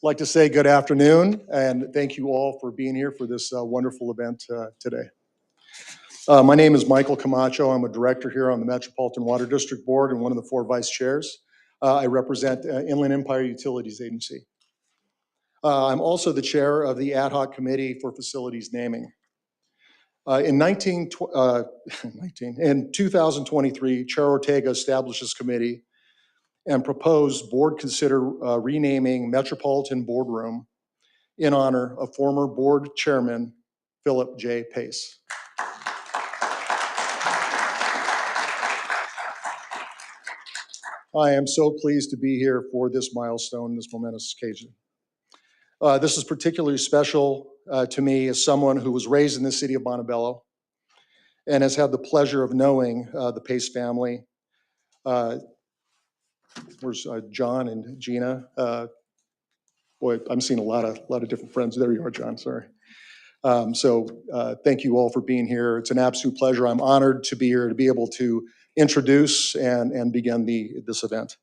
like to say good afternoon and thank you all for being here for this wonderful event today. My name is Michael Camacho. I'm a director here on the Metropolitan Water District Board and one of the 4 vice chairs. I represent Inland Empire Utilities Agency. I'm also the chair of the Ad Hoc Committee for Facilities Naming. In 2023, Chair Ortega established this committee and proposed board consider renaming Metropolitan Boardroom in honor of former board chairman, Phillip J. Pace. I am so pleased to be here for this milestone, this momentous occasion. This is particularly special to me as someone who was raised in the city of Montebello and has had the pleasure of knowing the Pace family. Where's John and Gina? Boy, I'm seeing a lot of different friends. There you are, John, sorry. Thank you all for being here. It's an absolute pleasure. I'm honored to be here to be able to introduce and begin this event.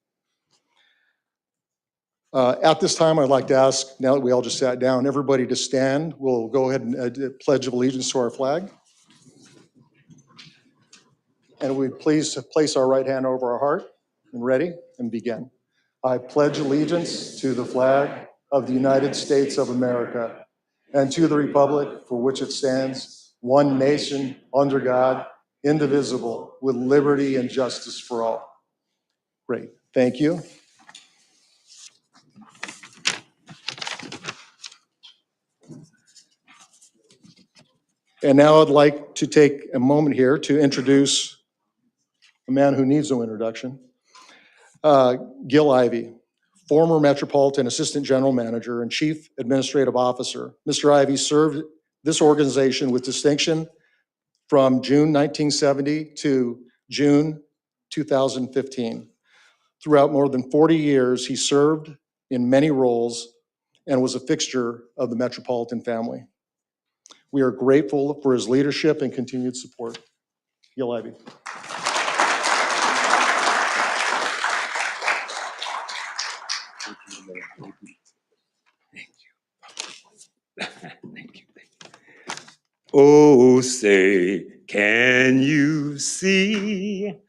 At this time, I'd like to ask, now that we all just sat down, everybody to stand. We'll go ahead and pledge allegiance to our flag. And we'd please to place our right hand over our heart and ready and begin. I pledge allegiance to the flag of the United States of America and to the republic for which it stands, one nation under God, indivisible, with liberty and justice for all. Great, thank you. And now I'd like to take a moment here to introduce a man who needs no introduction, Gil Ivey, former Metropolitan Assistant General Manager and Chief Administrative Officer. Mr. Ivey served this organization with distinction from June 1970 to June 2015. Throughout more than 40 years, he served in many roles and was a fixture of the Metropolitan family. We are grateful for his leadership and continued support. Gil Ivey. Thank you. Oh, say, can you see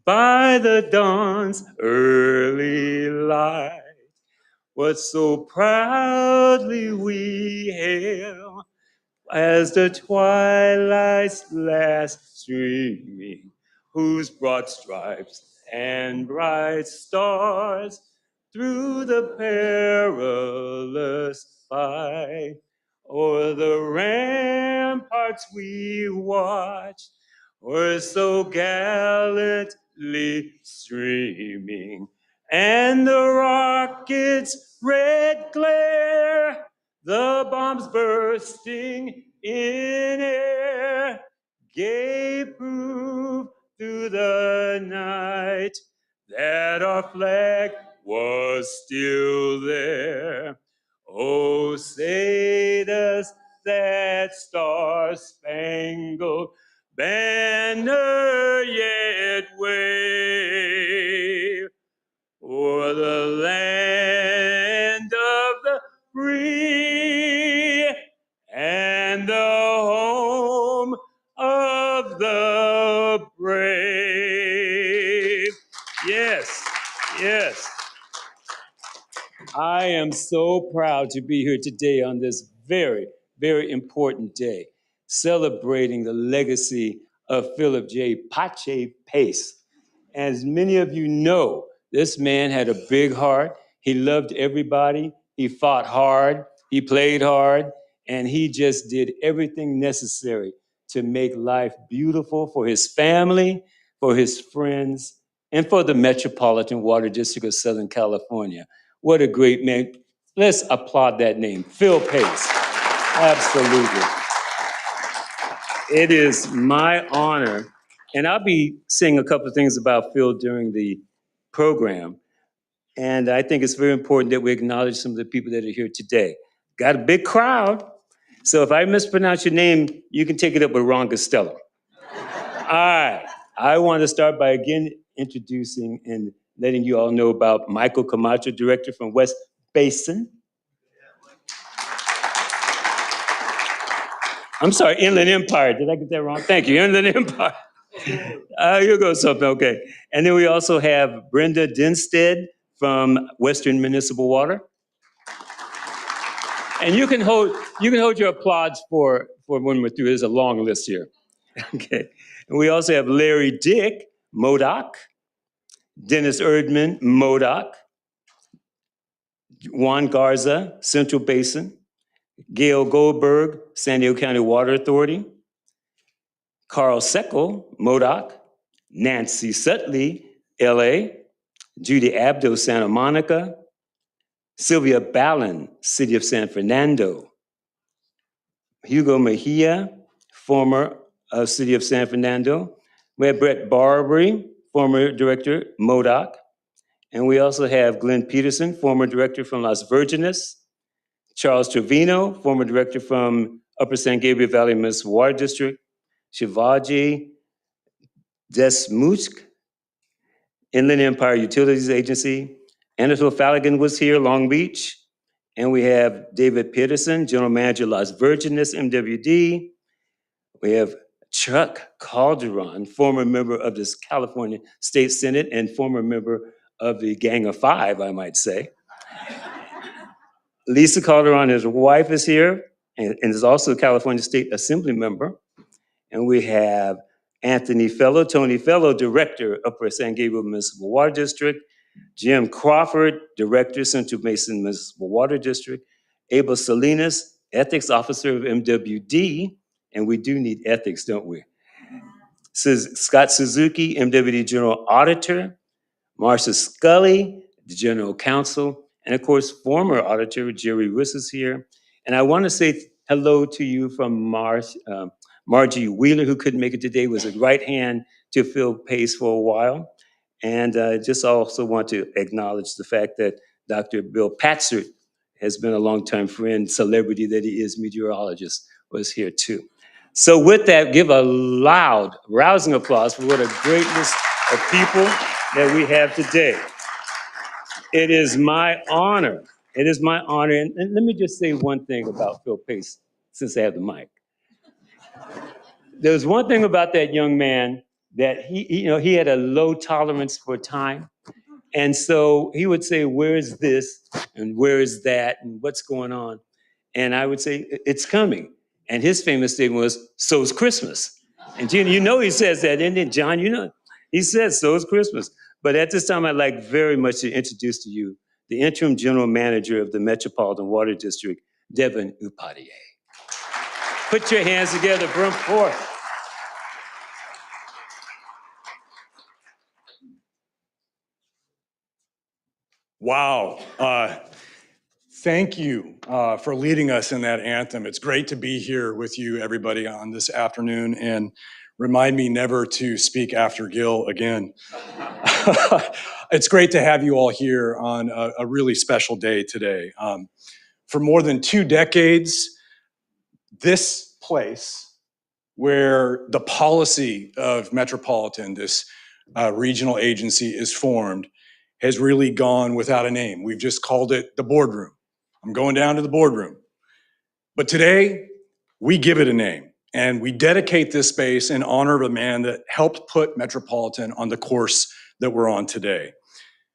by the dawn's early light what so proudly we hail as the twilight's last streaming, whose broad stripes and bright stars through the perilous fight o'er the ramparts we watched were so gallantly streaming, and the rocket's red glare, the bombs bursting in air, gave proof through the night that our flag was still there. Oh, say does that star-spangled banner yet wave o'er the land of the free and the home of the brave. Yes, yes. I am so proud to be here today on this very, very important day, celebrating the legacy of Phillip J. Pache Pace. As many of you know, this man had a big heart. He loved everybody. He fought hard. He played hard. And he just did everything necessary to make life beautiful for his family, for his friends, and for the Metropolitan Water District of Southern California. What a great man. Let's applaud that name, Phil Pace. Absolutely. It is my honor, and I'll be saying a couple of things about Phil during the program. And I think it's very important that we acknowledge some of the people that are here today. Got a big crowd. So if I mispronounce your name, you can take it up with Ron Costello. All right. I want to start by again introducing and letting you all know about Michael Camacho, director from West Basin. I'm sorry, Inland Empire. Did I get that wrong? Thank you, Inland Empire. You go something, okay. And then we also have Brenda Denstead from Western Municipal Water. And you can hold your applause for when we're through. There's a long list here. Okay. And we also have Larry Dick, Modoc, Dennis Erdman, Modoc, Juan Garza, Central Basin, Gail Goldberg, San Diego County Water Authority, Carl Seckel, Modoc, Nancy Sutley, LA, Judy Abdo, Santa Monica, Sylvia Ballin, City of San Fernando, Hugo Mejia, former City of San Fernando. We have Brett Barbary, former director, Modoc. And we also have Glenn Peterson, former director from Las Virgenes, Charles Trevino, former director from Upper San Gabriel Valley Municipal Water District, Shivaji Desmusk, Inland Empire Utilities Agency. Anatole Fallaghan was here, Long Beach. And we have David Peterson, General Manager, Las Virgenes, MWD. We have Chuck Calderon, former member of this California State Senate and former member of the Gang of Five, I might say. Lisa Calderon, his wife, is here and is also a California State Assembly member. And we have Anthony Fellow, Tony Fellow, Director, Upper San Gabriel Municipal Water District. Jim Crawford, Director, Central Basin Municipal Water District. Abel Salinas, Ethics Officer of MWD. And we do need ethics, don't we? Scott Suzuki, MWD General Auditor. Marcia Scully, the General Counsel. And of course, former Auditor Jerry Riss is here. And I want to say hello to you from Margie Wheeler, who couldn't make it today, was a right hand to Phil Pace for a while. And I just also want to acknowledge the fact that Dr. Bill Patzert has been a longtime friend, celebrity that he is, meteorologist, was here too. So with that, give a loud, rousing applause for what a great list of people that we have today. It is my honor. It is my honor. And let me just say one thing about Phil Pace, since I have the mic. There's one thing about that young man that he had a low tolerance for time. And so he would say, where is this? And where is that? And what's going on? And I would say, it's coming. And his famous statement was, so's Christmas. And Gina, he says that, isn't it, John? He says, so's Christmas. But at this time, I'd like very much to introduce to you the interim general manager of the Metropolitan Water District, Devin Upadhyay. Put your hands together for him forth. Wow. Thank you for leading us in that anthem. It's great to be here with you, everybody, on this afternoon, and remind me never to speak after Gil again. It's great to have you all here on a really special day today. For more than 2 decades, this place where the policy of Metropolitan, this regional agency, is formed, has really gone without a name. We've just called it the boardroom. I'm going down to the boardroom. But today, we give it a name, and we dedicate this space in honor of a man that helped put Metropolitan on the course that we're on today.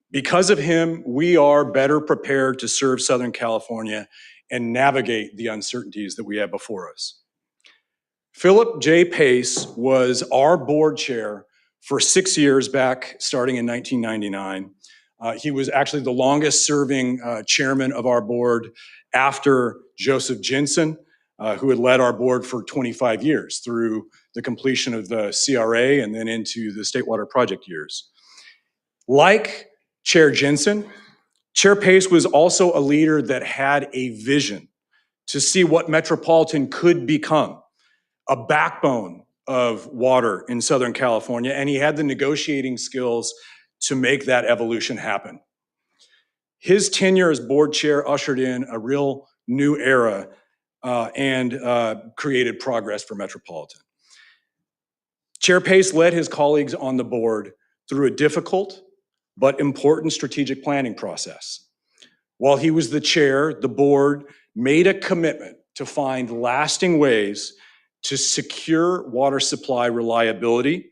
Because of him, we are better prepared to serve Southern California and navigate the uncertainties that we have before us. Phillip J. Pace was our board chair for 6 years back, starting in 1999. He was actually the longest serving chairman of our board after Joseph Jensen, who had led our board for 25 years through the completion of the CRA and then into the State Water Project years. Like Chair Jensen, Chair Pace was also a leader that had a vision to see what Metropolitan could become, a backbone of water in Southern California, and he had the negotiating skills to make that evolution happen. His tenure as board chair ushered in a real new era and created progress for Metropolitan. Chair Pace led his colleagues on the board through a difficult but important strategic planning process. While he was the chair, the board made a commitment to find lasting ways to secure water supply reliability,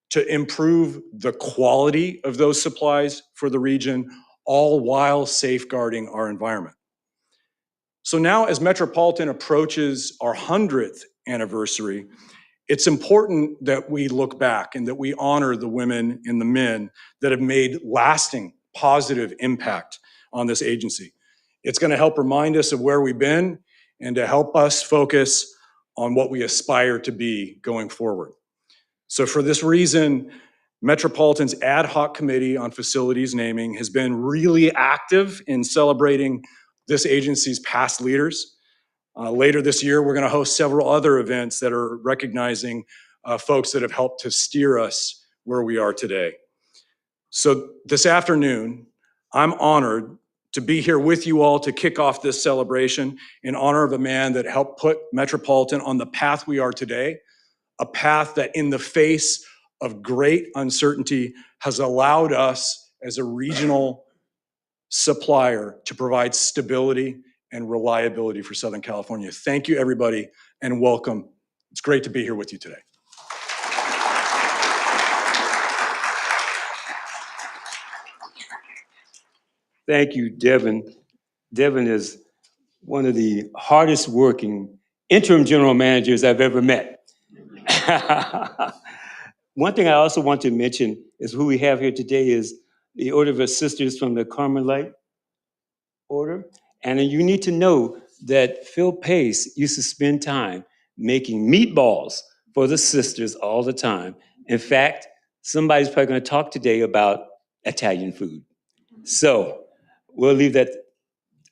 to improve the quality of those supplies for the region, all while safeguarding our environment. So now, as Metropolitan approaches our 100th anniversary, it's important that we look back and that we honor the women and the men that have made lasting positive impact on this agency. It's going to help remind us of where we've been and to help us focus on what we aspire to be going forward. So for this reason, Metropolitan's ad hoc committee on facilities naming has been really active in celebrating this agency's past leaders. Later this year, we're going to host several other events that are recognizing folks that have helped to steer us where we are today. So this afternoon, I'm honored to be here with you all to kick off this celebration in honor of a man that helped put Metropolitan on the path we are today, a path that in the face of great uncertainty has allowed us as a regional supplier to provide stability and reliability for Southern California. Thank you, everybody, and welcome. It's great to be here with you today. Thank you, Devin. Devin is one of the hardest working interim general managers I've ever met. One thing I also want to mention is who we have here today is the Order of our Sisters from the Carmelite Order. And you need to know that Phil Pace used to spend time making meatballs for the sisters all the time. In fact, somebody's probably going to talk today about Italian food. So we'll leave that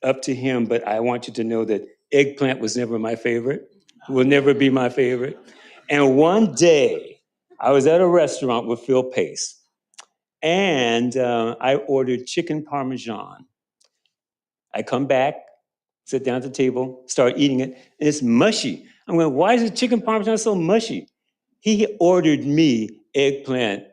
up to him, but I want you to know that eggplant was never my favorite, will never be my favorite. And one day, I was at a restaurant with Phil Pace, and I ordered chicken parmesan. I come back, sit down at the table, start eating it, and it's mushy. I'm going, why is the chicken parmesan so mushy? He ordered me eggplant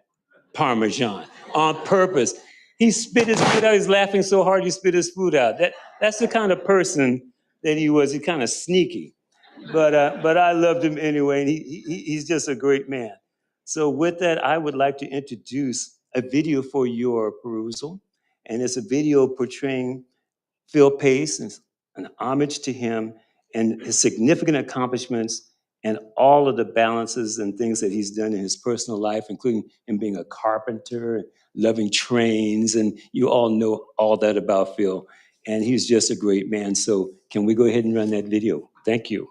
parmesan on purpose. He spit his food out. He's laughing so hard he spit his food out. That's the kind of person that he was. He's kind of sneaky, but I loved him anyway, and he's just a great man. So with that, I would like to introduce a video for your perusal, and it's a video portraying Phil Pace, and an homage to him and his significant accomplishments and all of the balances and things that he's done in his personal life, including him being a carpenter, loving trains, and you all know all that about Phil. And he's just a great man. So can we go ahead and run that video? Thank you.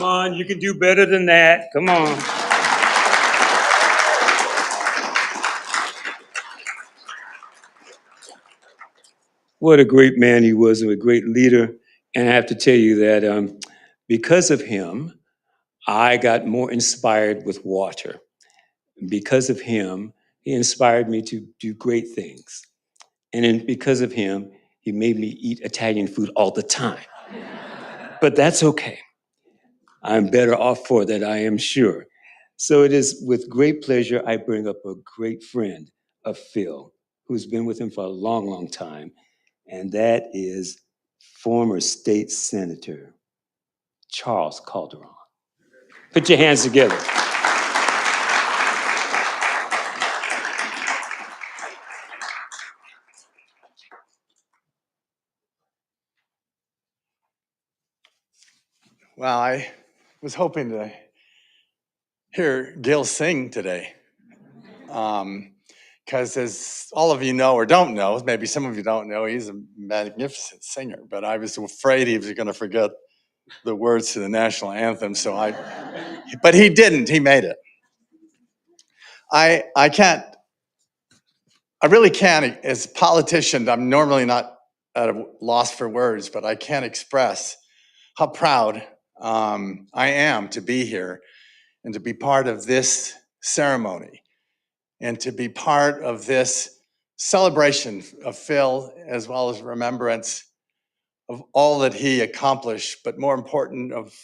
on, you can do better than that. Come on. What a great man he was and a great leader. And I have to tell you that because of him, I got more inspired with water. Because of him, he inspired me to do great things. And then because of him, he made me eat Italian food all the time. But that's okay. I'm better off for that, I am sure. So it is with great pleasure I bring up a great friend of Phil, who's been with him for a long, long time, and that is former state senator Charles Calderon. Put your hands together. Well, I was hoping to hear Gil sing today. Because as all of you know or don't know, maybe some of you don't know, he's a magnificent singer, but I was afraid he was going to forget the words to the national anthem, but he didn't, he made it. I really can't, as a politician, I'm normally not at a loss for words, but I can't express how proud I am to be here and to be part of this ceremony and to be part of this celebration of Phil, as well as remembrance of all that he accomplished, but more important of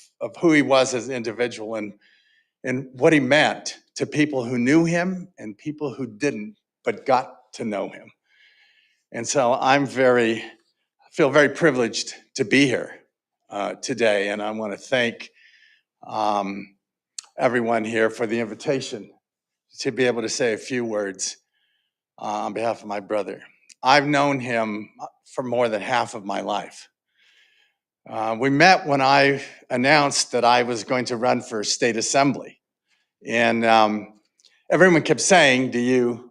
who he was as an individual and what he meant to people who knew him and people who didn't, but got to know him. And so feel very privileged to be here today. And I want to thank everyone here for the invitation to be able to say a few words on behalf of my brother. I've known him for more than half of my life. We met when I announced that I was going to run for state assembly. And everyone kept saying, do you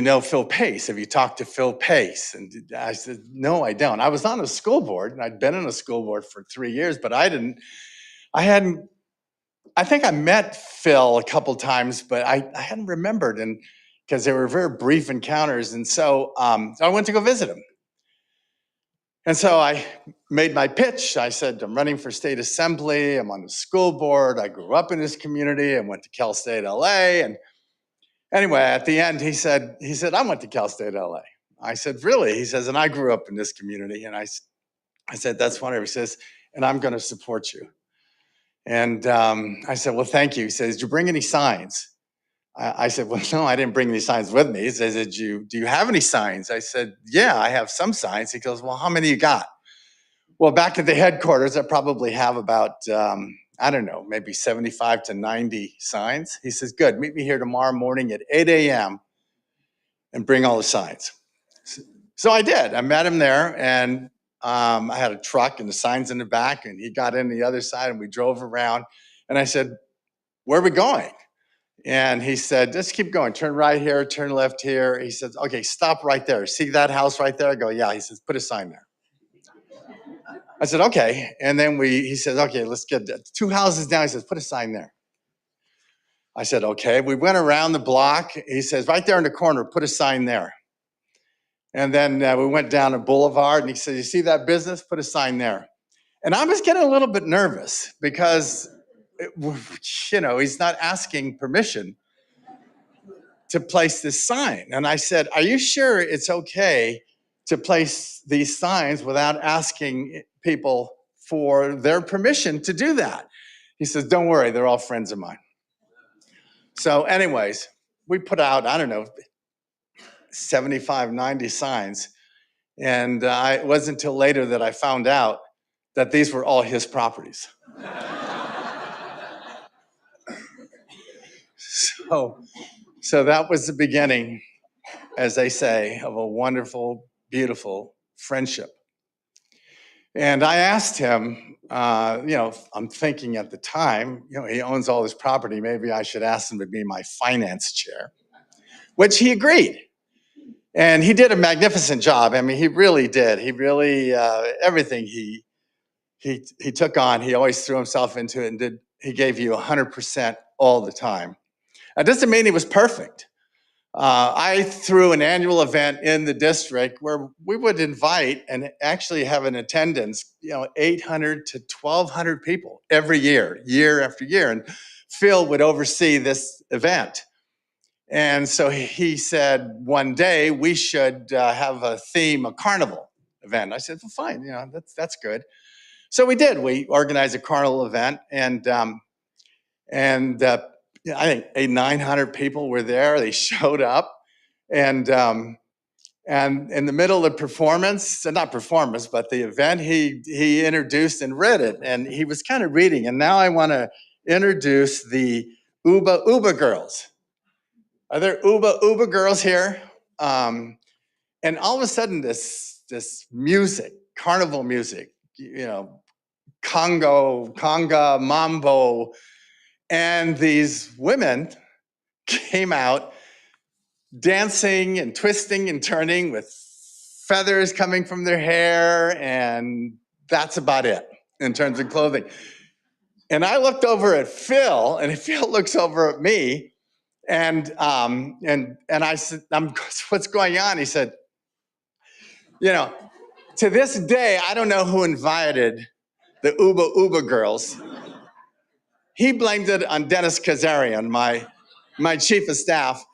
know Phil Pace? Have you talked to Phil Pace? And I said, no, I don't. I was on a school board, and I'd been on a school board for 3 years, but I think I met Phil a couple times, but I hadn't remembered, and because they were very brief encounters. And so I went to go visit him. And so I made my pitch. I said, I'm running for state assembly. I'm on the school board. I grew up in this community. I went to Cal State LA. And anyway, at the end, he said, I went to Cal State LA. I said, really? He says, and I grew up in this community. And I said, that's wonderful. He says, and I'm going to support you. And I said, well, thank you. He says, did you bring any signs? I said, well, no, I didn't bring any signs with me. He says, do you have any signs? I said, yeah, I have some signs. He goes, well, how many you got? Well, back at the headquarters, I probably have about, I don't know, maybe 75 to 90 signs. He says, good, meet me here tomorrow morning at 8 a.m. and bring all the signs. So I did. I met him there, and I had a truck and the signs in the back, and he got in the other side, and we drove around. And I said, where are we going? And he said, just keep going. Turn right here, turn left here. He said, okay, stop right there. See that house right there? I go, yeah. He says, put a sign there. I said, okay. And then he says, okay, let's get 2 houses down. He says, put a sign there. I said, okay. We went around the block. He says, right there in the corner, put a sign there. And then we went down a boulevard, and he said, you see that business? Put a sign there. And I was getting a little bit nervous because, he's not asking permission to place this sign. And I said, are you sure it's okay to place these signs without asking people for their permission to do that? He says, don't worry, they're all friends of mine. So anyways, we put out, I don't know, 75, 90 signs. And it wasn't until later that I found out that these were all his properties. So that was the beginning, as they say, of a wonderful, beautiful friendship. And I asked him, I'm thinking at the time, he owns all this property. Maybe I should ask him to be my finance chair, which he agreed. And he did a magnificent job. I mean, he really did. He really, everything he he took on. He always threw himself into it and he gave you 100% all the time. That doesn't mean he was perfect. I threw an annual event in the district where we would invite and actually have an attendance, 800 to 1,200 people every year, year after year. And Phil would oversee this event. And so he said one day we should have a theme, a carnival event. I said, well, fine, that's good. So we did. We organized a carnival event, and I think 900 people were there. They showed up, and in the middle of the performance, not performance, but the event, he introduced and read it, and he was kind of reading. And now I want to introduce the Uba girls. Are there Uba girls here? And all of a sudden, this music, carnival music, conga, mambo, and these women came out dancing and twisting and turning with feathers coming from their hair, and that's about it in terms of clothing. And I looked over at Phil, and Phil looks over at me, and I said, "What's going on?" He said, to this day, I don't know who invited the Uba girls. He blamed it on Dennis Kazarian, my chief of staff,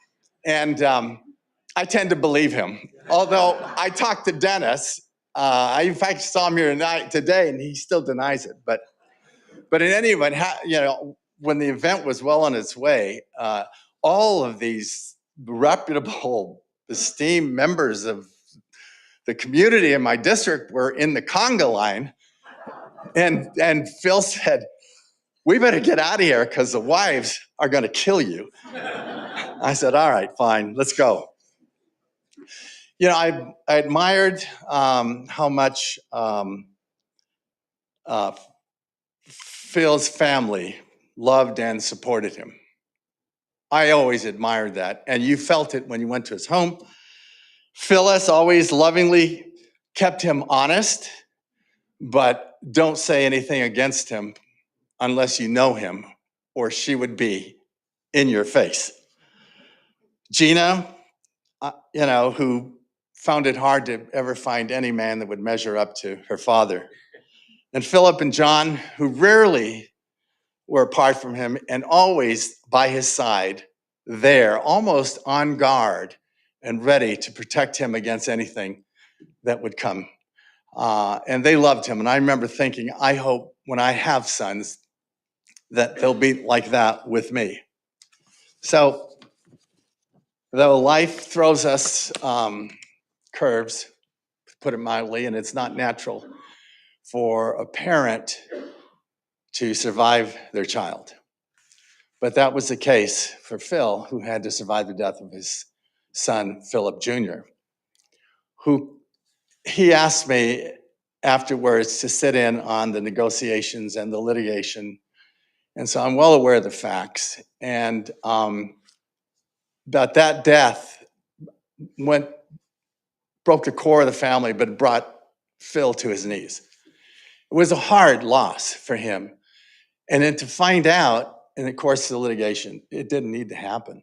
and I tend to believe him. Although I talked to Dennis, I in fact saw him here today, and he still denies it. But in any event, when the event was well on its way, all of these reputable, esteemed members of the community in my district were in the conga line, and Phil said, "We better get out of here because the wives are going to kill you." I said, "All right, fine, let's go." I admired how much Phil's family loved and supported him. I always admired that, and you felt it when you went to his home. Phyllis always lovingly kept him honest, but don't say anything against him unless you know him, or she would be in your face. Gina, who found it hard to ever find any man that would measure up to her father. And Philip and John, who rarely were apart from him and always by his side, there, almost on guard and ready to protect him against anything that would come. And they loved him. And I remember thinking, I hope when I have sons that they'll be like that with me. So, though life throws us curves, to put it mildly, and it's not natural for a parent to survive their child. But that was the case for Phil, who had to survive the death of his son, Phillip Jr., who he asked me afterwards to sit in on the negotiations and the litigation. And so I'm well aware of the facts. And but that death broke the core of the family, but brought Phil to his knees. It was a hard loss for him. And then to find out in the course of the litigation, it didn't need to happen.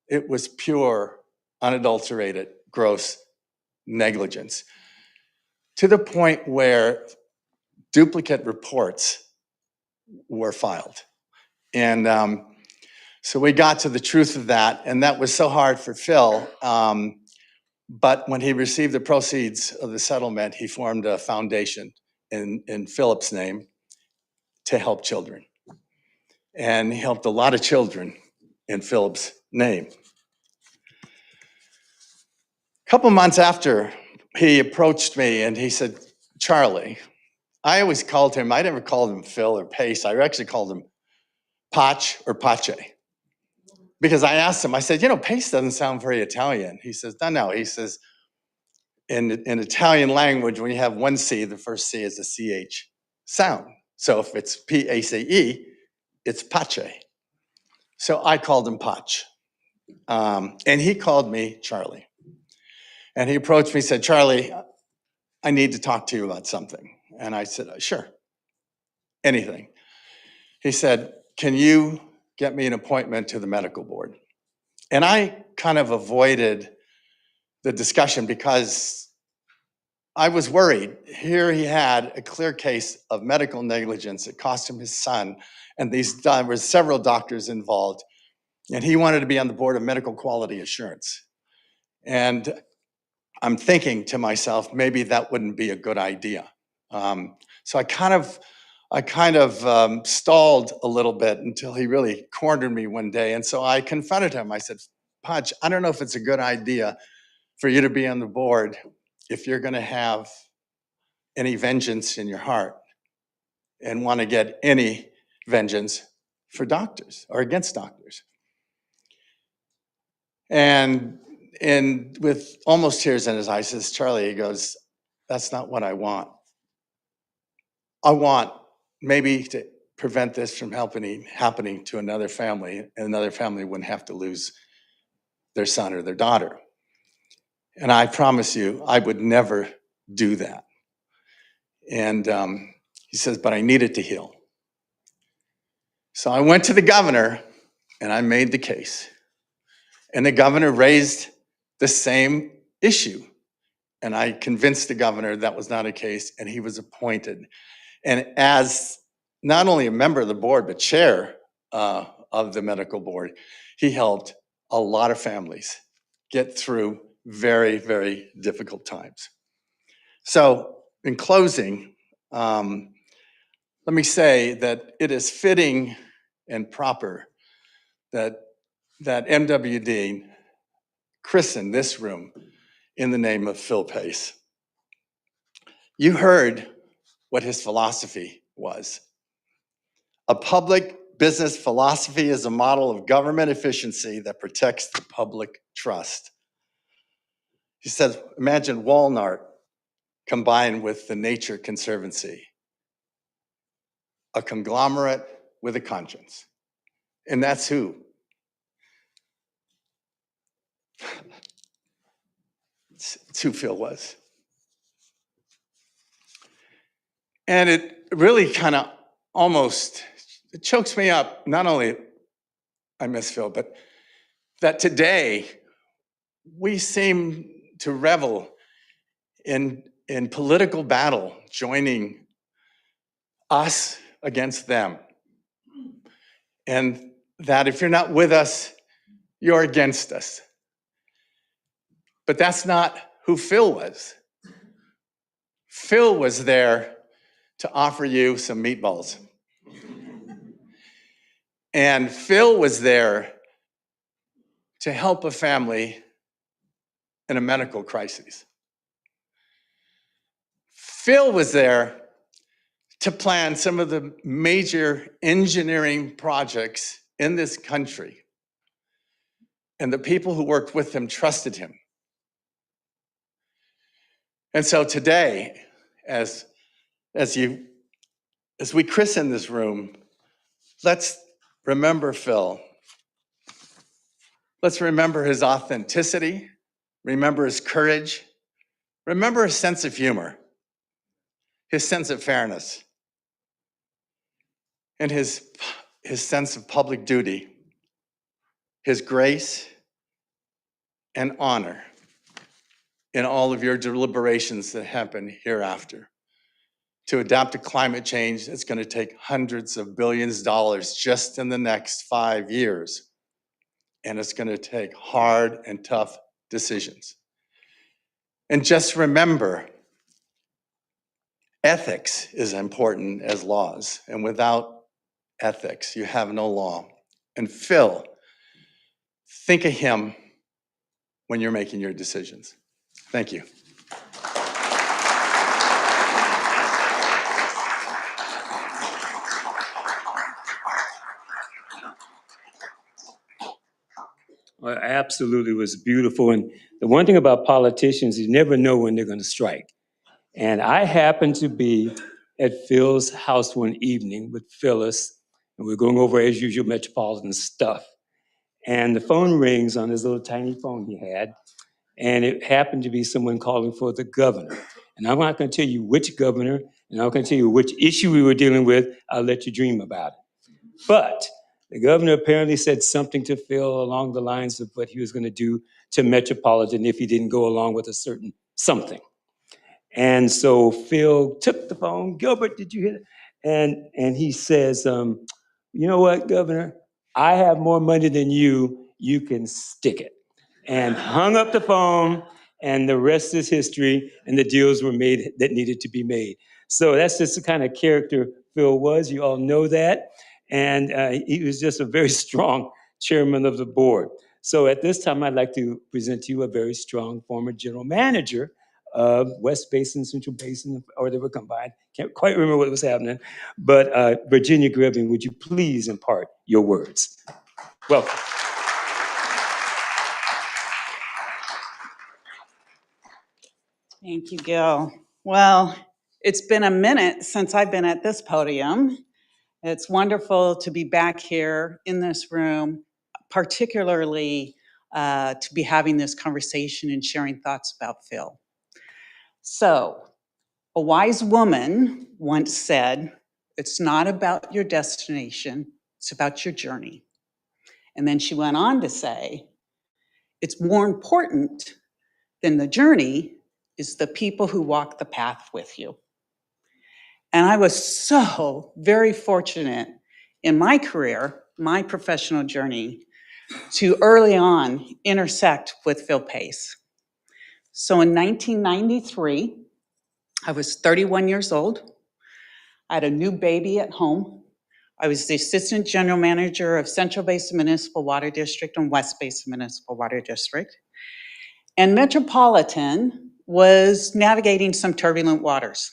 It was pure, unadulterated, gross negligence, to the point where duplicate reports were filed. And so we got to the truth of that, and that was so hard for Phil. But when he received the proceeds of the settlement, he formed a foundation in Philip's name to help children. And he helped a lot of children in Philip's name. A couple months after, he approached me and he said, "Charlie," I always called him, I never called him Phil or Pace, I actually called him Pach or Pace. Because I asked him, I said, Pace doesn't sound very Italian. He says, no. He says, in Italian language, when you have one C, the first C is a CH sound. So if it's P-A-C-E, it's Pace. So I called him Pach. And he called me Charlie. And he approached me and said, "Charlie, I need to talk to you about something." And I said, "Sure." anything. He said, can you get me an appointment to the medical board? And I kind of avoided the discussion because I was worried. Here he had a clear case of medical negligence. It cost him his son, and there were several doctors involved. And he wanted to be on the board of medical quality assurance. And I'm thinking to myself, maybe that wouldn't be a good idea. So I kind of stalled a little bit until he really cornered me one day. And so I confronted him. I said, Podge, I don't know if it's a good idea for you to be on the board if you're going to have any vengeance in your heart and want to get any vengeance for doctors or against doctors. And with almost tears in his eyes, says, Charlie, he goes, that's not what I want. I want maybe to prevent this from happening to another family, and another family wouldn't have to lose their son or their daughter. And I promise you, I would never do that. And he says, but I need it to heal. So I went to the governor and I made the case. And the governor raised the same issue. And I convinced the governor that was not a case, and he was appointed. And as not only a member of the board, but chair of the medical board, he helped a lot of families get through very, very difficult times. So in closing, let me say that it is fitting and proper that MWD christened this room in the name of Phil Pace. You heard what his philosophy was. A public business philosophy is a model of government efficiency that protects the public trust. He says, imagine Walmart combined with the Nature Conservancy, a conglomerate with a conscience. And that's who. It's who Phil was. And it really kind of almost, it chokes me up. Not only I miss Phil, but that today we seem to revel in political battle, joining us against them. And that if you're not with us, you're against us. But that's not who Phil was. Phil was there to offer you some meatballs. And Phil was there to help a family in a medical crisis. Phil was there to plan some of the major engineering projects in this country. And the people who worked with him trusted him. And so today, as we christen this room, let's remember Phil. Let's remember his authenticity, remember his courage, remember his sense of humor, his sense of fairness, and his sense of public duty, his grace and honor in all of your deliberations that happen hereafter. To adapt to climate change, it's going to take hundreds of billions of dollars just in the next 5 years. And it's going to take hard and tough decisions. And just remember, ethics is important as laws. And without ethics, you have no law. And Phil, think of him when you're making your decisions. Thank you. Well, absolutely was beautiful. And the one thing about politicians, you never know when they're going to strike. And I happened to be at Phil's house one evening with Phyllis, and we're going over, as usual, Metropolitan stuff. And the phone rings on this little tiny phone he had, and it happened to be someone calling for the governor. And I'm not going to tell you which governor, And I'm going to tell you which issue we were dealing with. I'll let you dream about it. But the governor apparently said something to Phil along the lines of what he was going to do to Metropolitan if he didn't go along with a certain something. And so Phil took the phone. Gilbert, did you hear that? And he says, you know what, Governor? I have more money than you. You can stick it. And hung up the phone, and the rest is history, and the deals were made that needed to be made. So that's just the kind of character Phil was. You all know that. And he was just a very strong chairman of the board. So at this time, I'd like to present to you a very strong former general manager of West Basin, Central Basin, or they were combined. Can't quite remember what was happening. But Virginia Grebbing, would you please impart your words? Welcome. Thank you, Gil. Well, it's been a minute since I've been at this podium. It's wonderful to be back here in this room, particularly to be having this conversation and sharing thoughts about Phil. So, a wise woman once said, "It's not about your destination, it's about your journey." And then she went on to say, "It's more important than the journey is the people who walk the path with you." And I was so very fortunate in my career, my professional journey, to early on intersect with Phil Pace. So in 1993, I was 31 years old. I had a new baby at home. I was the assistant general manager of Central Basin Municipal Water District and West Basin Municipal Water District. And Metropolitan was navigating some turbulent waters.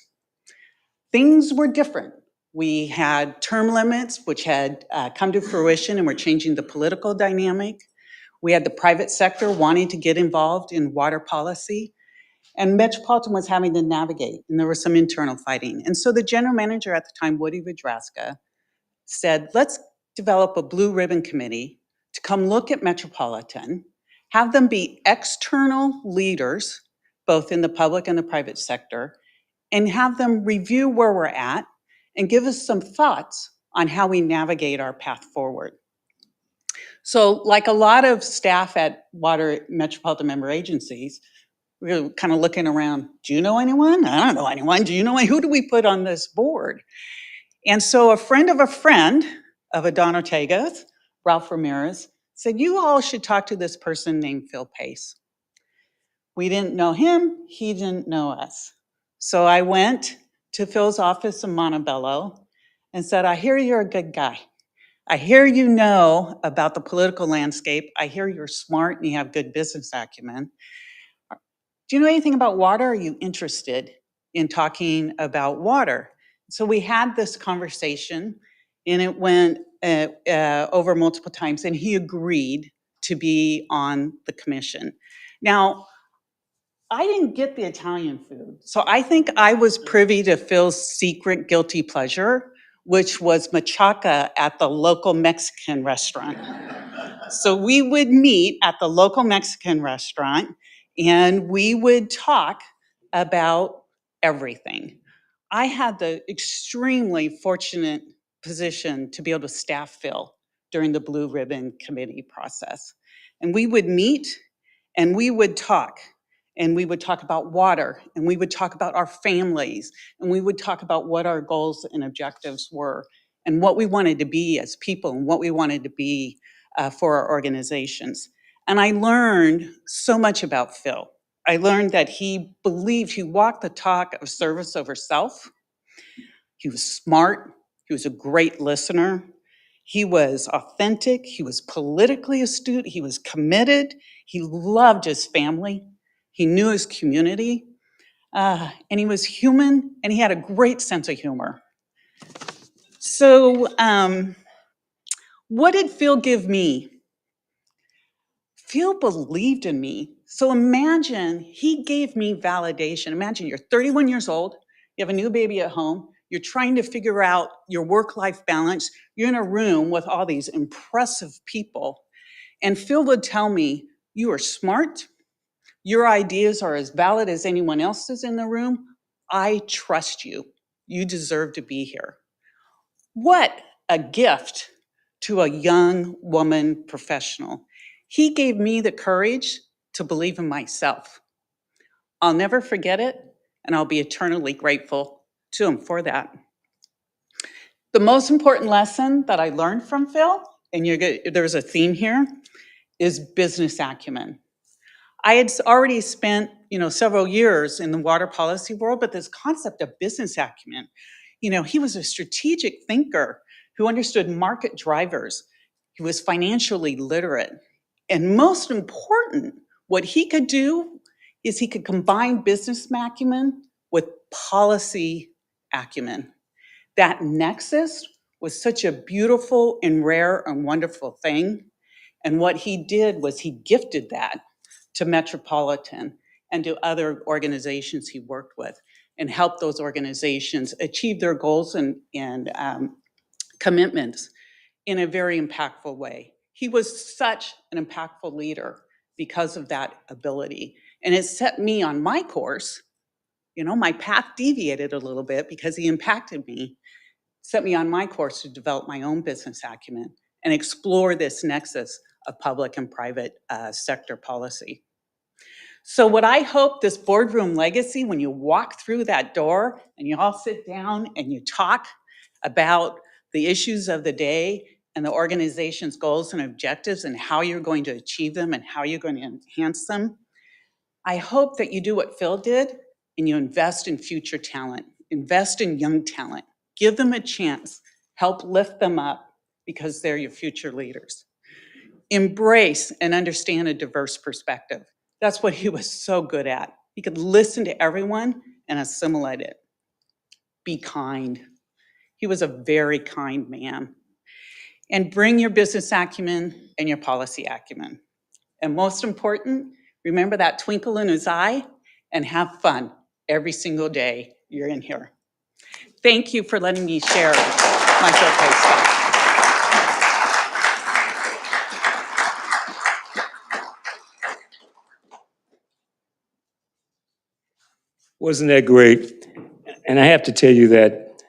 Things were different. We had term limits, which had come to fruition and were changing the political dynamic. We had the private sector wanting to get involved in water policy. And Metropolitan was having to navigate, and there was some internal fighting. And so the general manager at the time, Woody Vidraska, said, let's develop a blue ribbon committee to come look at Metropolitan, have them be external leaders, both in the public and the private sector, and have them review where we're at and give us some thoughts on how we navigate our path forward. So like a lot of staff at Water Metropolitan member agencies, we were kind of looking around, do you know anyone? I don't know anyone. Do you know anyone? Who do we put on this board? And so a friend of Adon Ortega's, Ralph Ramirez, said, you all should talk to this person named Phil Pace. We didn't know him, he didn't know us. So I went to Phil's office in Montebello and said, I hear you're a good guy. I hear you know about the political landscape. I hear you're smart and you have good business acumen. Do you know anything about water? Are you interested in talking about water? So we had this conversation and it went over multiple times, and he agreed to be on the commission. Now, I didn't get the Italian food, so I think I was privy to Phil's secret guilty pleasure, which was machaca at the local Mexican restaurant. So we would meet at the local Mexican restaurant and we would talk about everything. I had the extremely fortunate position to be able to staff Phil during the Blue Ribbon Committee process. And we would meet and we would talk. And we would talk about water, and we would talk about our families, and we would talk about what our goals and objectives were, and what we wanted to be as people, and what we wanted to be for our organizations. And I learned so much about Phil. I learned that he believed, he walked the talk of service over self. He was smart. He was a great listener. He was authentic. He was politically astute. He was committed. He loved his family. He knew his community. And he was human, and he had a great sense of humor. So what did Phil give me? Phil believed in me. So imagine he gave me validation. Imagine you're 31 years old, you have a new baby at home, you're trying to figure out your work-life balance, you're in a room with all these impressive people, and Phil would tell me, you are smart, your ideas are as valid as anyone else's in the room, I trust you. You deserve to be here. What a gift to a young woman professional. He gave me the courage to believe in myself. I'll never forget it, and I'll be eternally grateful to him for that. The most important lesson that I learned from Phil, and there's a theme here, is business acumen. I had already spent, several years in the water policy world, but this concept of business acumen, he was a strategic thinker who understood market drivers. He was financially literate. And most important, what he could do is he could combine business acumen with policy acumen. That nexus was such a beautiful and rare and wonderful thing. And what he did was he gifted that to Metropolitan and to other organizations he worked with, and helped those organizations achieve their goals and commitments in a very impactful way. He was such an impactful leader because of that ability. And it set me on my course. My path deviated a little bit because he impacted me, set me on my course to develop my own business acumen and explore this nexus of public and private sector policy. So what I hope this boardroom legacy, when you walk through that door and you all sit down and you talk about the issues of the day and the organization's goals and objectives and how you're going to achieve them and how you're going to enhance them, I hope that you do what Phil did and you invest in future talent, invest in young talent, give them a chance, help lift them up because they're your future leaders. Embrace and understand a diverse perspective. That's what he was so good at. He could listen to everyone and assimilate it. Be kind. He was a very kind man. And bring your business acumen and your policy acumen. And most important, remember that twinkle in his eye and have fun every single day you're in here. Thank you for letting me share my Phil J stuff. Wasn't that great? And I have to tell you that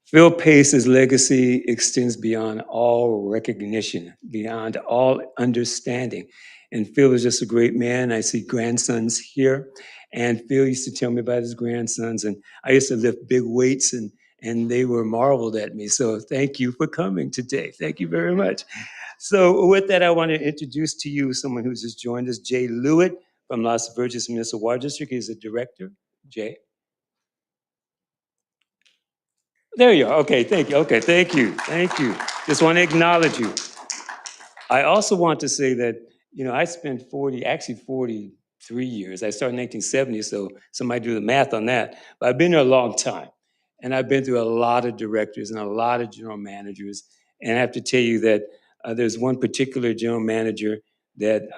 Phil Pace's legacy extends beyond all recognition, beyond all understanding. And Phil is just a great man. I see grandsons here. And Phil used to tell me about his grandsons. And I used to lift big weights and they were marveled at me. So thank you for coming today. Thank you very much. So with that, I want to introduce to you someone who's just joined us, Jay Lewitt from Las Virgenes Municipal Water District. He's the director. Jay. There you are. Okay, thank you. Okay, thank you. Thank you. Just want to acknowledge you. I also want to say that, I spent 43 years. I started in 1970, so somebody do the math on that. But I've been there a long time. And I've been through a lot of directors and a lot of general managers. And I have to tell you that there's one particular general manager that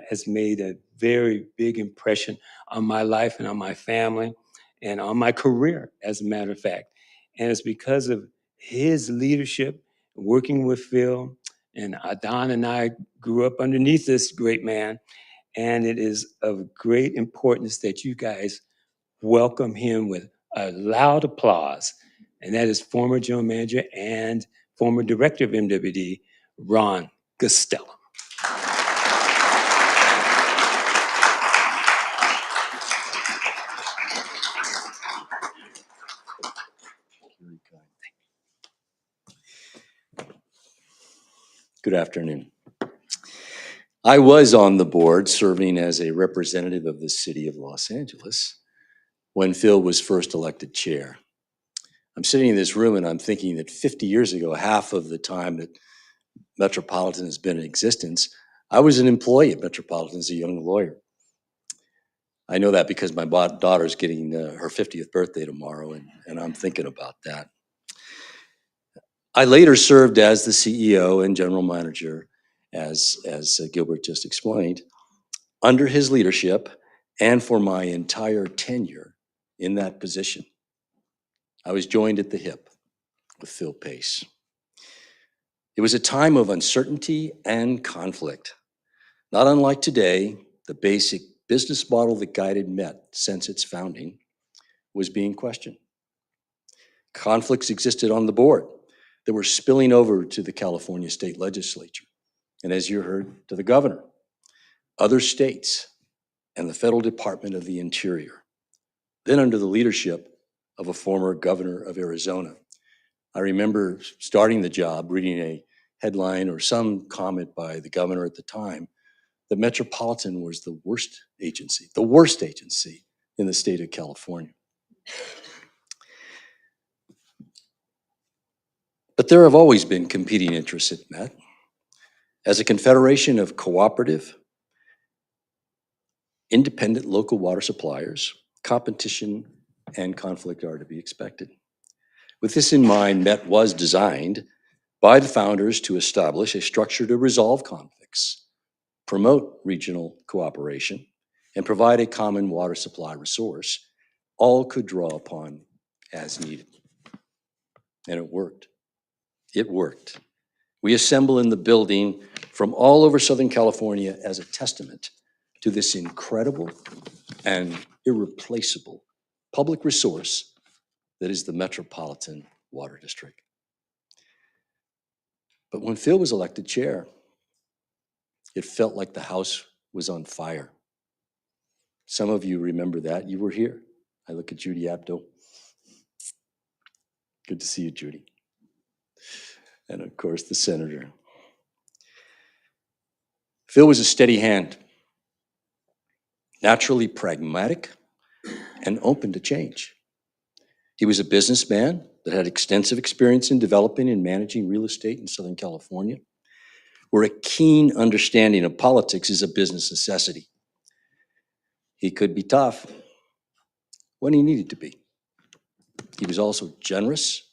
has made a very big impression on my life and on my family and on my career, as a matter of fact. And it's because of his leadership, working with Phil, and Don and I grew up underneath this great man. And it is of great importance that you guys welcome him with a loud applause. And that is former general manager and former director of MWD, Ron Costello. Good afternoon. I was on the board serving as a representative of the city of Los Angeles when Phil was first elected chair. I'm sitting in this room and I'm thinking that 50 years ago, half of the time that Metropolitan has been in existence, I was an employee at Metropolitan as a young lawyer. I know that because my daughter's getting her 50th birthday tomorrow, and I'm thinking about that. I later served as the CEO and general manager, as Gilbert just explained, under his leadership and for my entire tenure in that position. I was joined at the hip with Phil Pace. It was a time of uncertainty and conflict. Not unlike today, the basic business model that guided Met since its founding was being questioned. Conflicts existed on the board that were spilling over to the California state legislature, and as you heard, to the governor, other states, and the federal Department of the Interior, then under the leadership of a former governor of Arizona. I remember starting the job reading a headline or some comment by the governor at the time that Metropolitan was the worst agency in the state of California. But there have always been competing interests at Met. As a confederation of cooperative, independent local water suppliers, competition and conflict are to be expected. With this in mind, Met was designed by the founders to establish a structure to resolve conflicts, promote regional cooperation, and provide a common water supply resource all could draw upon as needed. And it worked. It worked. We assemble in the building from all over Southern California as a testament to this incredible and irreplaceable public resource that is the Metropolitan Water District. But when Phil was elected chair, it felt like the house was on fire. Some of you remember that. You were here. I look at Judy Abdo. Good to see you, Judy. And of course, the senator. Phil was a steady hand, naturally pragmatic and open to change. He was a businessman that had extensive experience in developing and managing real estate in Southern California, where a keen understanding of politics is a business necessity. He could be tough when he needed to be. He was also generous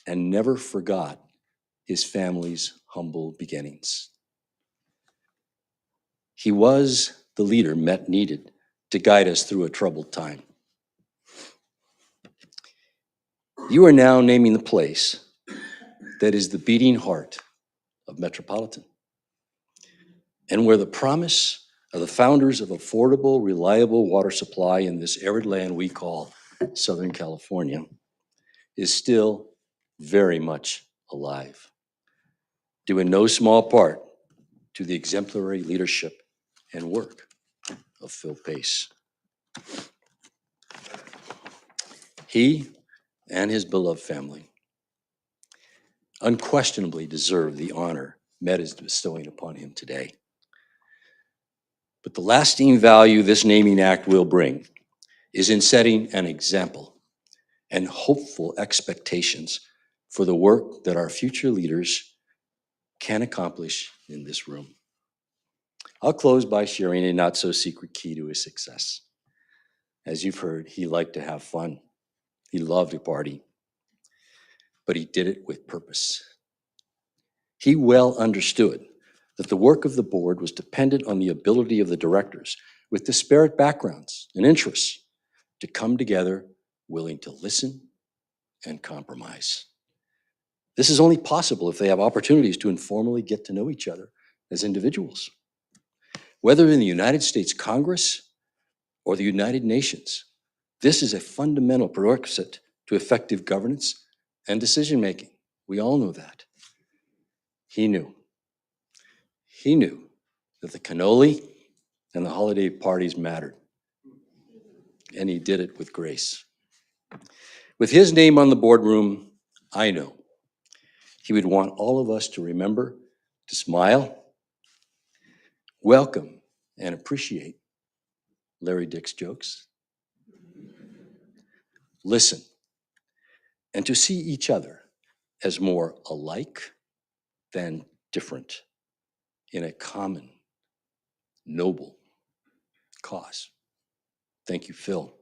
and never forgot his family's humble beginnings. He was the leader Met needed to guide us through a troubled time. You are now naming the place that is the beating heart of Metropolitan, and where the promise of the founders of affordable, reliable water supply in this arid land we call Southern California is still very much alive, due in no small part to the exemplary leadership and work of Phil Pace. He and his beloved family unquestionably deserve the honor Met is bestowing upon him today. But the lasting value this naming act will bring is in setting an example and hopeful expectations for the work that our future leaders can accomplish in this room. I'll close by sharing a not-so-secret key to his success. As you've heard, he liked to have fun. He loved to party, but he did it with purpose. He well understood that the work of the board was dependent on the ability of the directors with disparate backgrounds and interests to come together willing to listen and compromise. This is only possible if they have opportunities to informally get to know each other as individuals. Whether in the United States Congress or the United Nations, this is a fundamental prerequisite to effective governance and decision-making. We all know that. He knew. He knew that the cannoli and the holiday parties mattered, and he did it with grace. With his name on the boardroom, I know he would want all of us to remember to smile, welcome, and appreciate Larry Dick's jokes, listen, and to see each other as more alike than different in a common, noble cause. Thank you, Phil.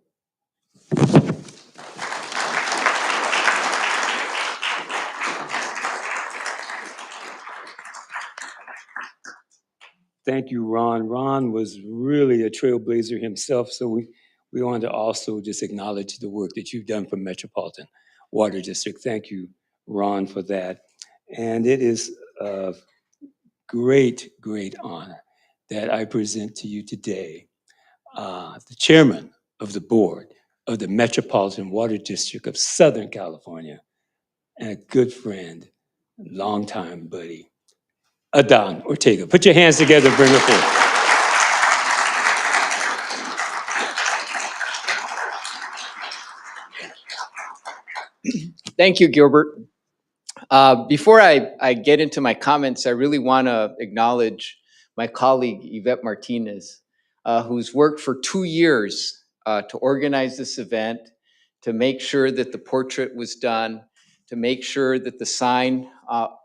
Thank you, Ron. Ron was really a trailblazer himself, so we want to also just acknowledge the work that you've done for Metropolitan Water District. Thank you, Ron, for that. And it is a great, great honor that I present to you today the chairman of the board of the Metropolitan Water District of Southern California, and a good friend, longtime buddy, Adan Ortega. Put your hands together and bring her forward. Thank you, Gilbert. Before I get into my comments, I really want to acknowledge my colleague, Yvette Martinez, who's worked for 2 years to organize this event, to make sure that the portrait was done, to make sure that the sign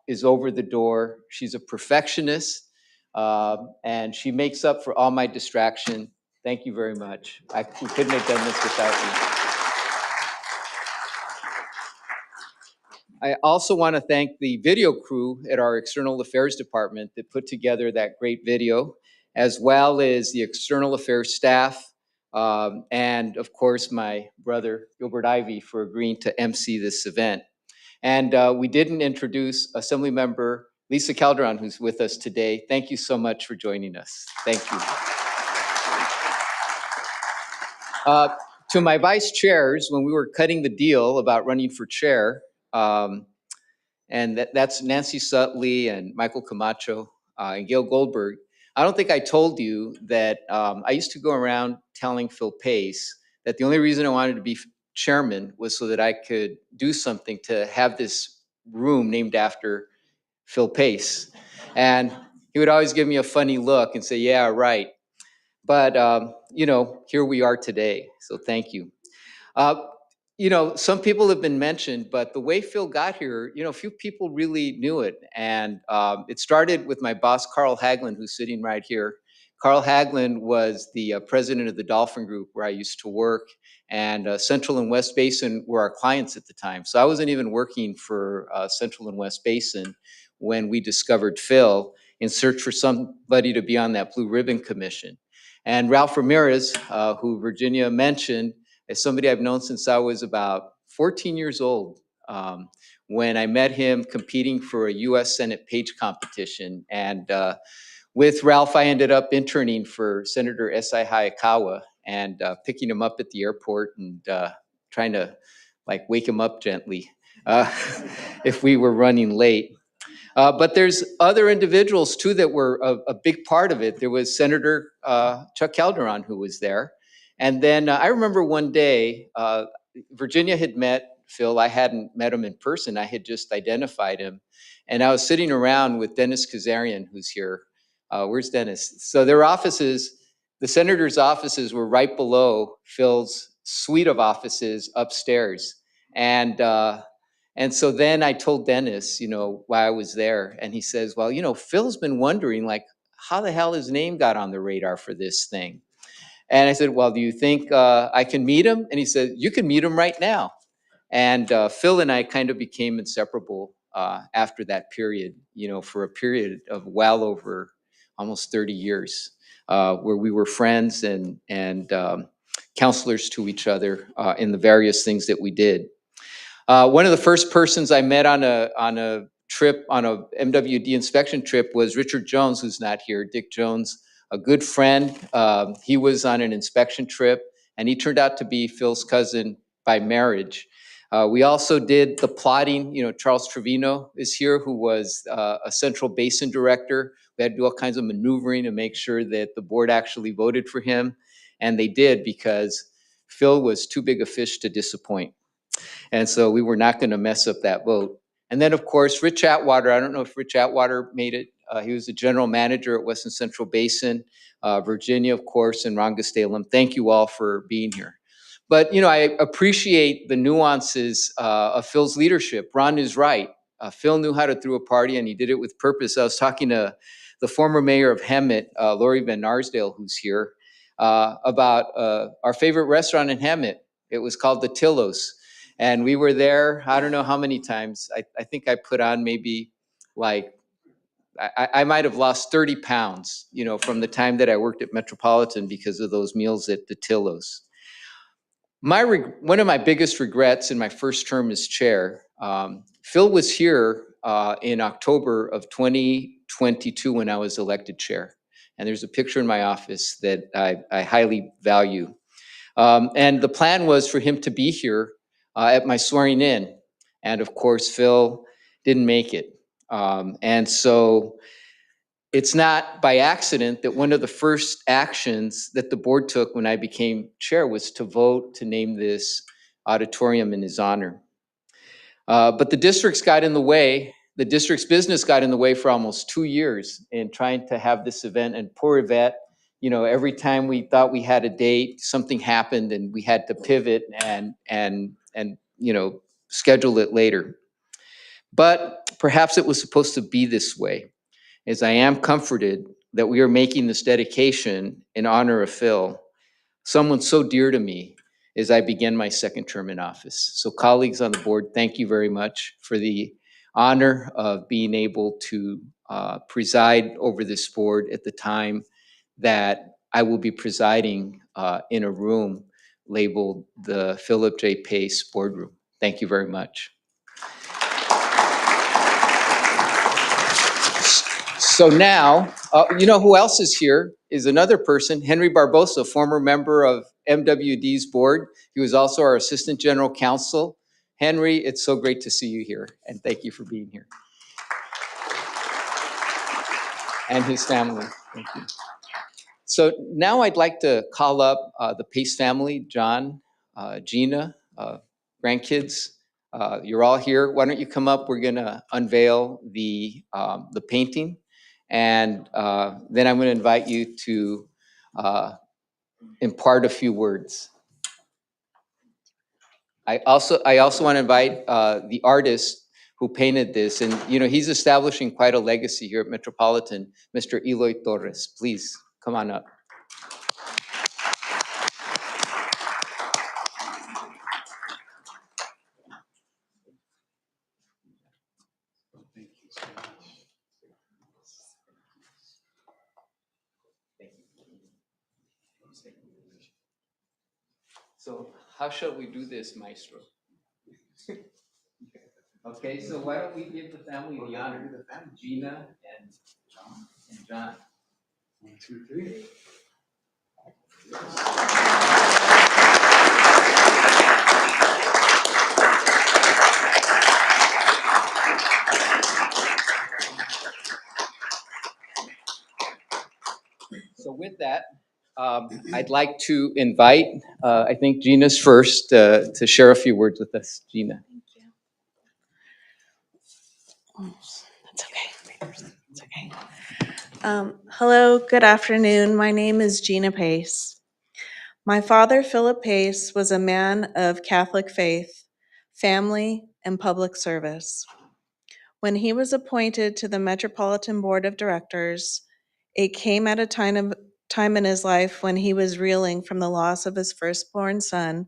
is over the door. She's a perfectionist, and she makes up for all my distraction. Thank you very much. We couldn't have done this without you. I also want to thank the video crew at our External Affairs Department that put together that great video, as well as the External Affairs staff, and of course, my brother, Gilbert Ivy, for agreeing to MC this event. And we didn't introduce Assemblymember Lisa Calderon, who's with us today. Thank you so much for joining us. Thank you. To my vice chairs, when we were cutting the deal about running for chair, and that's Nancy Sutley and Michael Camacho and Gail Goldberg. I don't think I told you that I used to go around telling Phil Pace that the only reason I wanted to be chairman was so that I could do something to have this room named after Phil Pace. And he would always give me a funny look and say, yeah, right. But, here we are today. So thank you. Some people have been mentioned, but the way Phil got here, few people really knew it. And it started with my boss, Carl Haglund, who's sitting right here. Carl Haglund was the president of the Dolphin Group where I used to work, and Central and West Basin were our clients at the time. So I wasn't even working for Central and West Basin when we discovered Phil in search for somebody to be on that Blue Ribbon Commission. And Ralph Ramirez, who Virginia mentioned, is somebody I've known since I was about 14 years old, when I met him competing for a U.S. Senate page competition. And with Ralph, I ended up interning for Senator S.I. Hayakawa and picking him up at the airport and trying to wake him up gently if we were running late. But there's other individuals too that were a big part of it. There was Senator Chuck Calderon who was there. And then I remember one day, Virginia had met Phil. I hadn't met him in person. I had just identified him. And I was sitting around with Dennis Kazarian, who's here. Where's Dennis? So their offices, the senator's offices were right below Phil's suite of offices upstairs. And so then I told Dennis, why I was there. And he says, well, Phil's been wondering, how the hell his name got on the radar for this thing. And I said, well, do you think I can meet him? And he said, you can meet him right now. And Phil and I kind of became inseparable after that period, for a period of well over almost 30 years, where we were friends and counselors to each other in the various things that we did. One of the first persons I met on a trip, on a MWD inspection trip, was Richard Jones, who's not here. Dick Jones, a good friend. He was on an inspection trip, and he turned out to be Phil's cousin by marriage. We also did the plotting. Charles Trevino is here, who was a Central Basin director. We had to do all kinds of maneuvering to make sure that the board actually voted for him, and they did, because Phil was too big a fish to disappoint. And so we were not going to mess up that vote. And then, of course, Rich Atwater. I don't know if Rich Atwater made it. He was the general manager at Western Central Basin, Virginia, of course, and Ron Gastelum. Thank you all for being here. But, I appreciate the nuances of Phil's leadership. Ron is right. Phil knew how to throw a party, and he did it with purpose. I was talking to the former mayor of Hemet, Lori Van Narsdale, who's here, about our favorite restaurant in Hemet. It was called the Tillos. And we were there, I don't know how many times. I think I put on maybe I might have lost 30 pounds, from the time that I worked at Metropolitan because of those meals at the Tillos. One of my biggest regrets in my first term as chair, Phil was here in October of 2022 when I was elected chair. And there's a picture in my office that I highly value. And the plan was for him to be here at my swearing in. And of course, Phil didn't make it. And so it's not by accident that one of the first actions that the board took when I became chair was to vote to name this auditorium in his honor. But the district's got in the way. The district's business got in the way for almost 2 years in trying to have this event. And poor Yvette, you know, every time we thought we had a date, something happened and we had to pivot and you know, schedule it later. But perhaps it was supposed to be this way, as I am comforted that we are making this dedication in honor of Phil, someone so dear to me, as I begin my second term in office. So colleagues on the board, thank you very much for the honor of being able to preside over this board at the time that I will be presiding in a room labeled the Phillip J. Pace Boardroom. Thank you very much. So now, you know who else is here is another person, Henry Barbosa, former member of MWD's board. He was also our Assistant General Counsel. Henry, it's so great to see you here, and thank you for being here. And his family, thank you. So now I'd like to call up the Pace family, John, Gina, grandkids. You're all here. Why don't you come up? We're gonna unveil the painting. And then I'm going to invite you to impart a few words. I also want to invite the artist who painted this, and you know he's establishing quite a legacy here at Metropolitan, Mr. Eloy Torres. Please come on up. So how shall we do this, Maestro? Okay, so why don't we give the family the honor, Gina and John. 1, 2, 3. So with that, I'd like to invite, I think Gina's first to share a few words with us. Gina. That's okay. It's okay. Hello, good afternoon. My name is Gina Pace. My father, Philip Pace, was a man of Catholic faith, family, and public service. When he was appointed to the Metropolitan Board of Directors, it came at a time in his life when he was reeling from the loss of his firstborn son,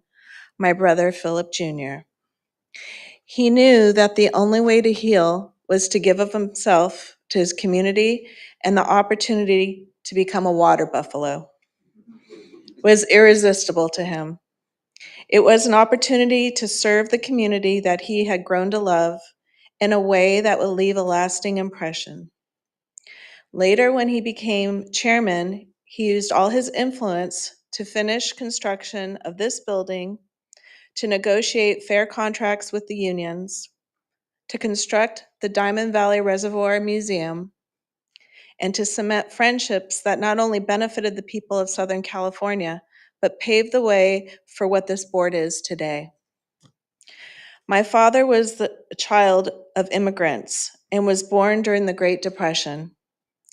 my brother Philip Jr. He knew that the only way to heal was to give of himself to his community, and the opportunity to become a water buffalo was irresistible to him. It was an opportunity to serve the community that he had grown to love in a way that would leave a lasting impression. Later, when he became chairman, he used all his influence to finish construction of this building, to negotiate fair contracts with the unions, to construct the Diamond Valley Reservoir Museum, and to cement friendships that not only benefited the people of Southern California, but paved the way for what this board is today. My father was the child of immigrants and was born during the Great Depression.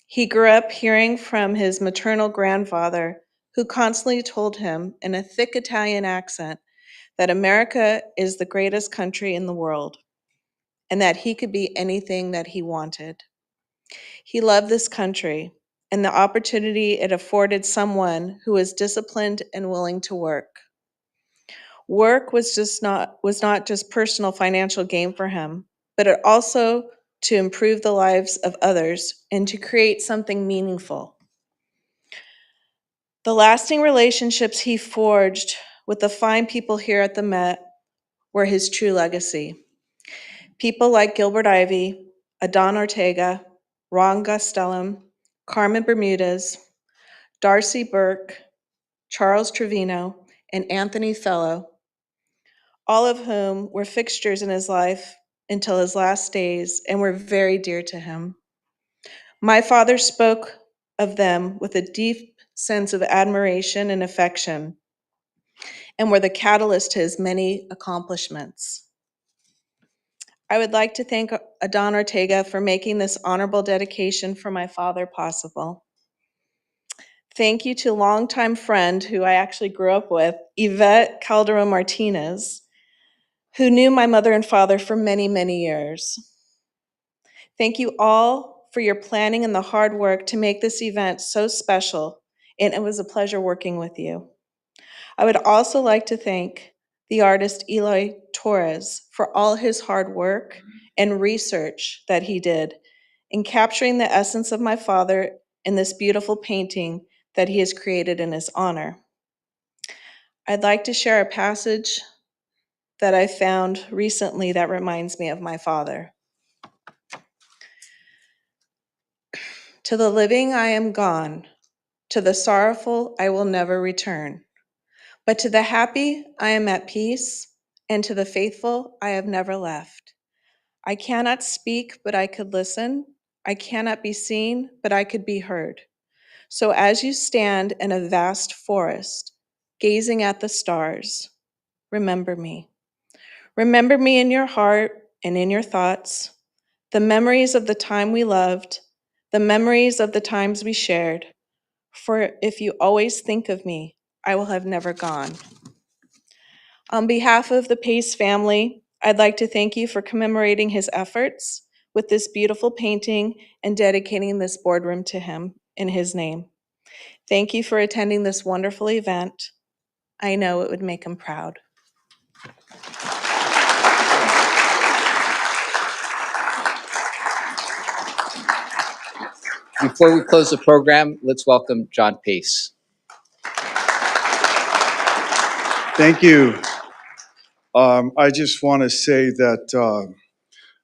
He grew up hearing from his maternal grandfather, who constantly told him in a thick Italian accent that America is the greatest country in the world and that he could be anything that he wanted. He loved this country and the opportunity it afforded someone who was disciplined and willing to work. Work was not just personal financial gain for him, but it also to improve the lives of others and to create something meaningful. The lasting relationships he forged with the fine people here at the Met were his true legacy. People like Gilbert Ivy, Adon Ortega, Ron Gastelum, Carmen Bermudez, Darcy Burke, Charles Trevino, and Anthony Fellow, all of whom were fixtures in his life until his last days and were very dear to him. My father spoke of them with a deep sense of admiration and affection, and were the catalyst to his many accomplishments. I would like to thank Adon Ortega for making this honorable dedication for my father possible. Thank you to longtime friend who I actually grew up with, Yvette Calderon Martinez, who knew my mother and father for many, many years. Thank you all for your planning and the hard work to make this event so special, and it was a pleasure working with you. I would also like to thank the artist Eloy Torres for all his hard work and research that he did in capturing the essence of my father in this beautiful painting that he has created in his honor. I'd like to share a passage that I found recently that reminds me of my father. To the living I am gone, to the sorrowful I will never return. But to the happy I am at peace, and to the faithful I have never left. I cannot speak, but I could listen. I cannot be seen, but I could be heard. So as you stand in a vast forest, gazing at the stars, remember me. Remember me in your heart and in your thoughts, the memories of the time we loved, the memories of the times we shared. For if you always think of me, I will have never gone. On behalf of the Pace family, I'd like to thank you for commemorating his efforts with this beautiful painting and dedicating this boardroom to him in his name. Thank you for attending this wonderful event. I know it would make him proud. Before we close the program, let's welcome John Pace. Thank you. I just want to say that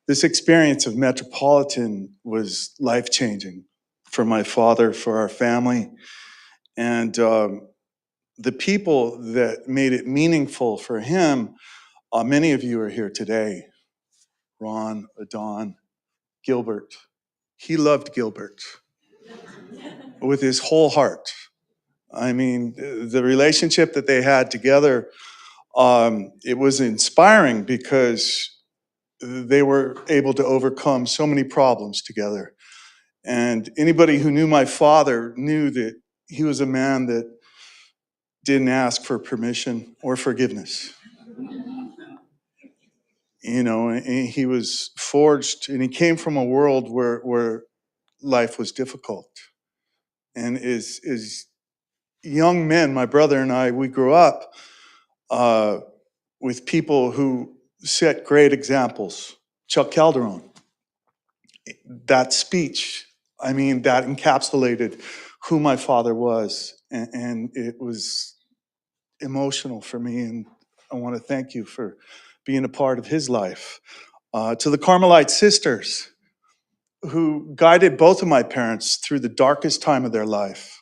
this experience of Metropolitan was life-changing for my father, for our family, and the people that made it meaningful for him. Many of you are here today. Ron, Adon, Gilbert. He loved Gilbert with his whole heart. I mean, the relationship that they had together, it was inspiring because they were able to overcome so many problems together. And anybody who knew my father knew that he was a man that didn't ask for permission or forgiveness. You know, and he was forged, and he came from a world where life was difficult. And as young men, my brother and I, we grew up with people who set great examples. Chuck Calderon, that speech, I mean, that encapsulated who my father was, and it was emotional for me, and I want to thank you for being a part of his life. To the Carmelite sisters, who guided both of my parents through the darkest time of their life.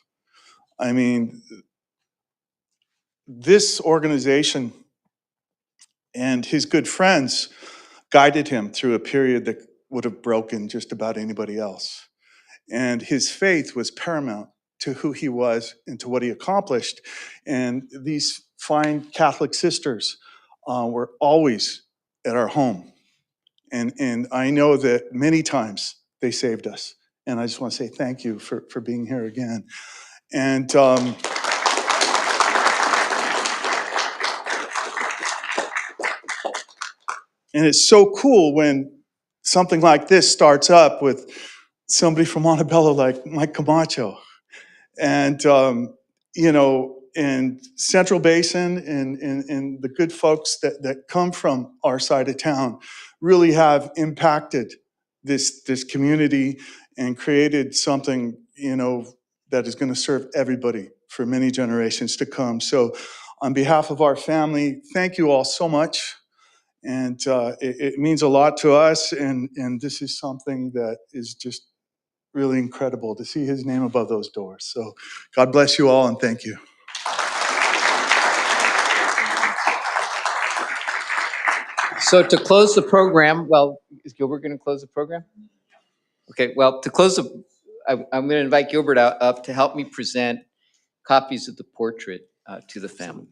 I mean, this organization and his good friends guided him through a period that would have broken just about anybody else. And his faith was paramount to who he was and to what he accomplished. And these fine Catholic sisters were always at our home. And I know that many times they saved us. And I just want to say thank you for being here again. And it's so cool when something like this starts up with somebody from Montebello like Mike Camacho. And, you know, in Central Basin and the good folks that come from our side of town really have impacted this community and created something, you know, that is going to serve everybody for many generations to come. So on behalf of our family, thank you all so much. And it means a lot to us. And this is something that is just really incredible to see his name above those doors. So God bless you all and thank you. So to close the program, well, is Gilbert going to close the program? Okay, well, to close the, I'm going to invite Gilbert up to help me present copies of the portrait to the family.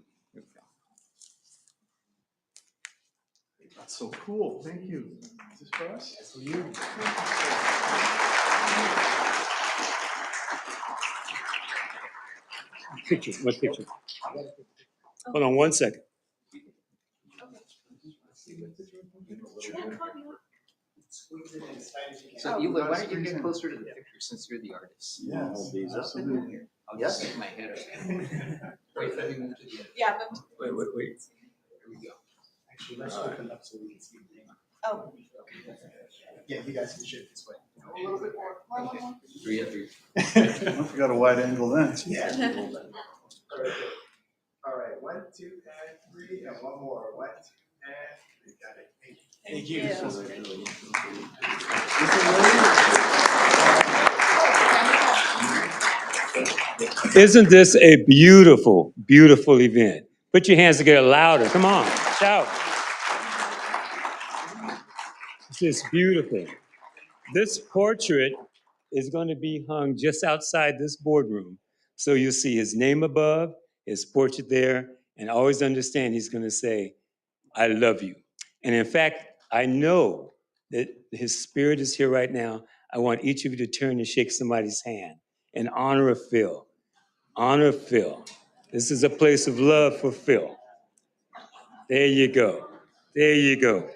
That's so cool. Thank you. Is this for us? It's for you. Picture, what picture? Hold on one second. So Eli, why don't you get closer to the picture since you're the artist? Yes, absolutely. I'll just stick my head up. Wait, let me move to the other. Yeah. Wait. Here we go. Actually, let's open up so we can see the name. Oh. Yeah, you guys can shift this way. A little bit more. Three of three. I if we got a wide angle then. Yeah. All right, 1, 2, and 3, and one more. 1, 2, and 3. Got it. Thank you. Isn't this a beautiful, beautiful event? Put your hands together louder. Come on, shout. This is beautiful. This portrait is going to be hung just outside this boardroom. So you'll see his name above, his portrait there, and always understand he's going to say, I love you. And in fact, I know that his spirit is here right now. I want each of you to turn and shake somebody's hand in honor of Phil. Honor Phil. This is a place of love for Phil. There you go. There you go.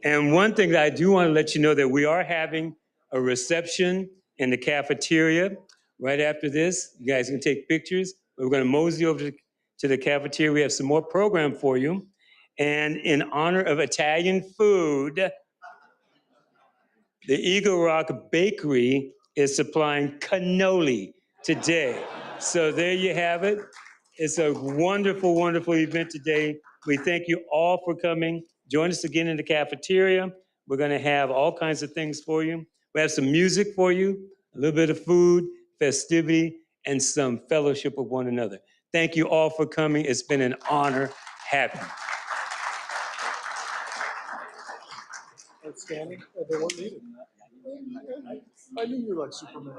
And one thing that I do want to let you know that we are having a reception in the cafeteria right after this. You guys can take pictures. We're going to mosey over to the cafeteria. We have some more program for you. And in honor of Italian food, the Eagle Rock Bakery is supplying cannoli today. So there you have it. It's a wonderful, wonderful event today. We thank you all for coming. Join us again in the cafeteria. We're going to have all kinds of things for you. We have some music for you, a little bit of food, festivity, and some fellowship with one another. Thank you all for coming. It's been an honor having you. Outstanding. They weren't needed. I knew you were like Superman.